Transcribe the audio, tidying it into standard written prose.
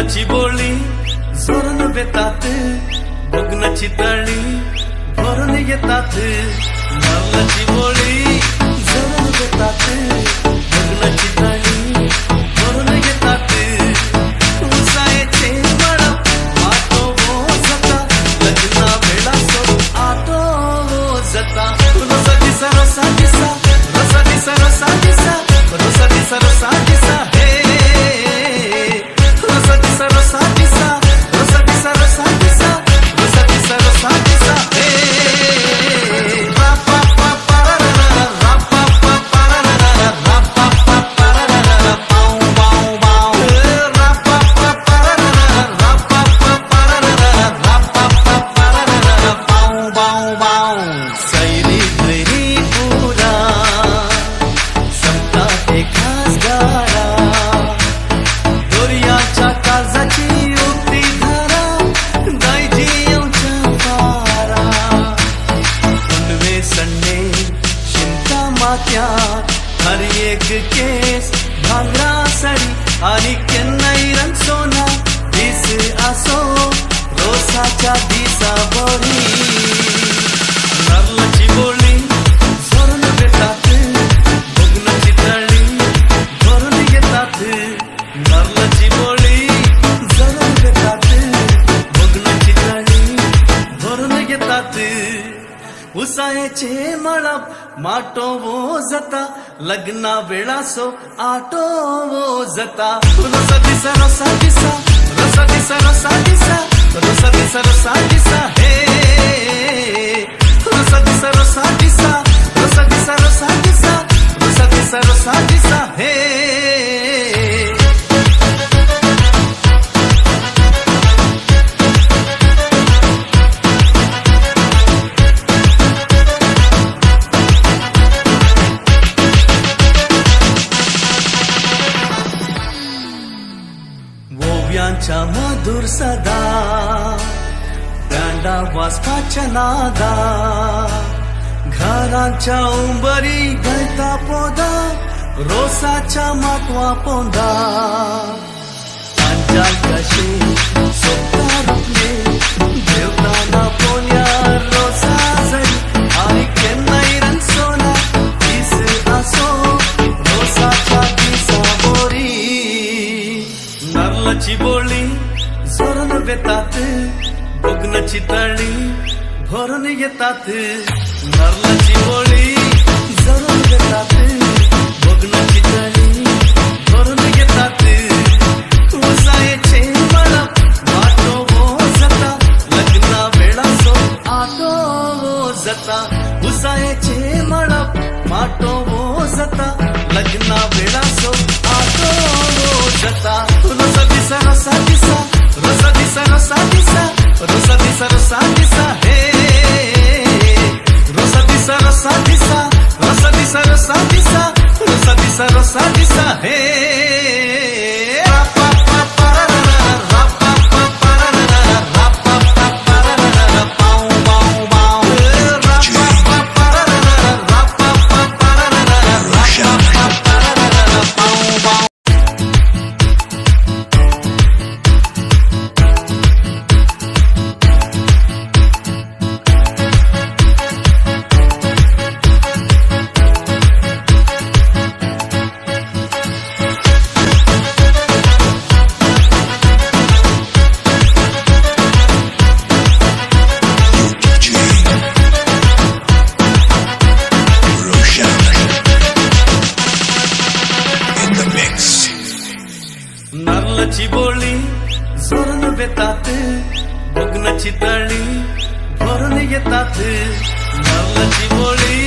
नारळाची बोळी जोरून बेतात, बघण्याची तळी भरून येतात. नारळाची बोळी जोरून बेतात, बघण्याची तळी भरून येतात. उसायचे मळप आटो जता, लग्ना वेळा सो आटो जता. रोसा दिसा रोसा दिसा, रोसा दिसा रोसा दिसा, रोसा दिसा रोसा दिसा हे. रोसा दिसा रोसा दिसा, रोसा दिसा रोसा दिसा, रोसा दिसा रोसा दिसा हे. रा पा पा पा रा रा पा पा पा रा रा पा पा पा रा पाऊ पाऊ पाऊ. रा पा पा पा रा पा पा पा रा पा पा पा रा पाऊ पाऊ पाऊ. सैरी गैरी पुरा संपला ते खास गारा, दोरियाच्या काळजाची उक्ती धारा, गायजी येऊच्या पारा. उंडवे सण्णे शिंका मात्यात, हर एक केस भांगरा सडी आणि केन्नाई रंग सोना. दिस असो रोसाच्या दिसा बोरी. नारळाची बोळी जोरून बेतात, बघण्याची तळी भरून येतात. नारळाची बोळी जोरून बेतात, बघण्याची तळी भरून येतात. उसायचे मळप माटो जता, लग्ना वेळा सो आटो जता. रोसा दिसा रोसा दिसा, रोसा दिसा रोसा दिसा, रोसा दिसा रोसा दिसा हे. रोसा दिसा रोसा दिसा, रोसा दिसा रोसा दिसा, रोसा दिसा रोसा दिसा हे. ओव्यांच्या मधुर सदा, दांडा वाजपाच्या नादा, घरांच्या उंबरी गळता पोदा, रोसाच्या माटवा पोंदा. अंजाल कशी सोपता रुपले, देवताना पोल्या रोसा जरी आणि केन्नाई रंग सोना. दिस असो रोसाच्या दिसा बोरी. नारळाची बोळी जोरून बेतात, बघण्याची तळी भरून येतात. नारळाची बोळी जोरून बेतात, बघण्याची तळी भरून येतात. उसायचे मळप माटो जता, लग्ना वेळा सो आटो जता. उसायचे मळप माटो जता, लग्ना वेळा सो आटो जता. रोसा दिसा रोसा दिसा, रोसा दिसा रोसा दिसा, रोसा दिसा रोसा दिसा हे. रोसा दिसा रोसा दिसा, रोसा दिसा रोसा दिसा, रोसा दिसा रोसा दिसा हे. रा पा पा पा रा पा पा पा रा पा पा पा रा पाऊ पाऊ पाऊ. रा पा पा पा रा पा पा पा रा पा पा रा पाऊ पाऊ. नारळाची बोळी जोरून बेतात, बघण्याची तळी भरून येतात. नारळाची बोळी